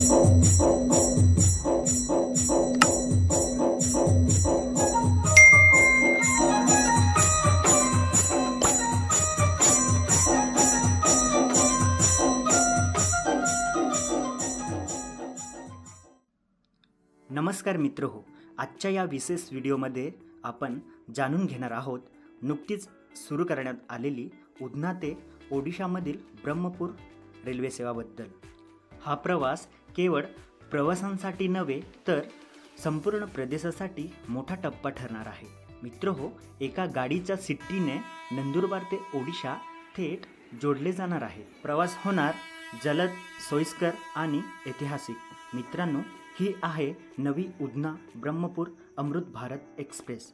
नमस्कार मित्र हो, आजच्या या विशेष व्हिडिओमध्ये आपण जाणून घेणार आहोत नुकतीच सुरू करण्यात आलेली उधना ते ओडिशामधील ब्रह्मपूर रेल्वे सेवाबद्दल। हा प्रवास केवळ प्रवासांसाठी नव्हे तर संपूर्ण प्रदेशासाठी मोठा टप्पा ठरणार आहे। मित्र हो, एका गाडीच्या सिट्टीने नंदुरबार ते ओडिशा थेट जोडले जाणार आहे। प्रवास होणार जलद, सोयीस्कर आणि ऐतिहासिक। मित्रांनो, ही आहे नवी उधना ब्रह्मपूर अमृत भारत एक्सप्रेस।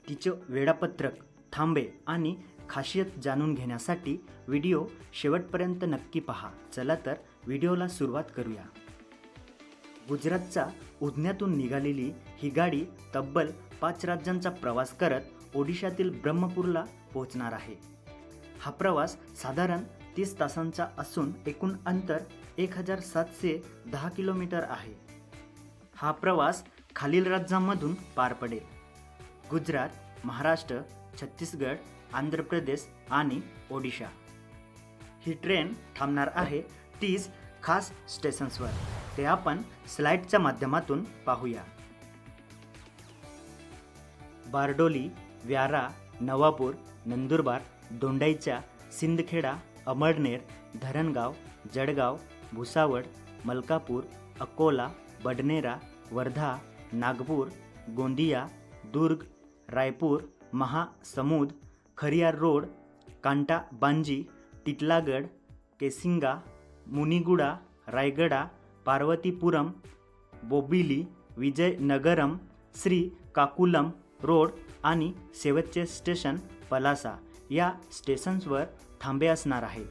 तिचे वेळापत्रक, थांबे आणि खासियत जाणून घेण्यासाठी व्हिडिओ शेवटपर्यंत नक्की पहा। चला तर व्हिडिओला सुरुवात करूया। गुजरातच्या उधन्यातून निघालेली ही गाडी तब्बल 5 राज्यांचा प्रवास करत ओडिशातील ब्रह्मपूरला पोहोचणार आहे। हा प्रवास साधारण 30 तासांचा असून एकूण अंतर 1710 किलोमीटर आहे। हा प्रवास खालील राज्यांमधून पार पडेल: गुजरात, महाराष्ट्र, छत्तीसगड, आंध्र प्रदेश आणि ओडिशा। ही ट्रेन थांबणार आहे 30 खास स्टेशन्सवर। ते आपण स्लाइडच्या माध्यमातून पाहूया। बारडोली, व्यारा, नवापूर, नंदुरबार, दोंडाईचा, सिंदखेडा, अमळनेर, धरणगाव, जळगाव, भुसावळ, मलकापूर, अकोला, बडनेरा, वर्धा, नागपूर, गोंदिया, दुर्ग, रायपूर, महासमुंद, खरियार रोड, कांटा बांजी, टिटलागड, केसिंगा, मुनिगुडा, रायगडा, पार्वतीपुरम, बोबिली, विजयनगरम, श्री काकुलम रोड आणि शेवटचे स्टेशन पलासा या स्टेशन्सवर थांबे असणार आहेत।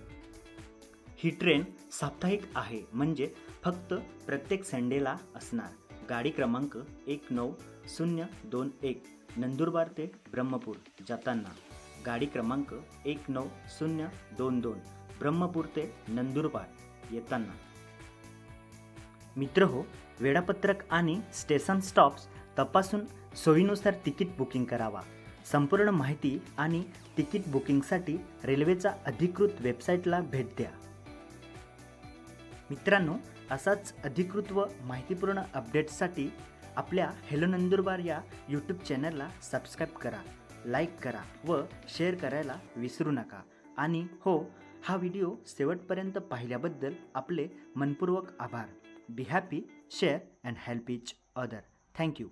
ही ट्रेन साप्ताहिक आहे, म्हणजे फक्त प्रत्येक संडेला असणार। गाडी क्रमांक 19021 नंदुरबार ते ब्रह्मपूर जाताना, गाडी क्रमांक 19022 ब्रह्मपूर ते नंदुरबार येताना। मित्र हो, वेळापत्रक आणि स्टेशन स्टॉप्स तपासून सोयीनुसार तिकीट बुकिंग करावा। संपूर्ण माहिती आणि तिकीट बुकिंगसाठी रेल्वेच्या अधिकृत वेबसाईटला भेट द्या। मित्रांनो, असाच अधिकृत व माहितीपूर्ण अपडेट्ससाठी आपल्या हेलो नंदुरबार या यूट्यूब चॅनलला सबस्क्राईब करा, लाईक करा व शेअर करायला विसरू नका। आणि हो, हा व्हिडिओ शेवटपर्यंत पाहिल्याबद्दल आपले मनपूर्वक आभार। Be happy, share and help each other. Thank you.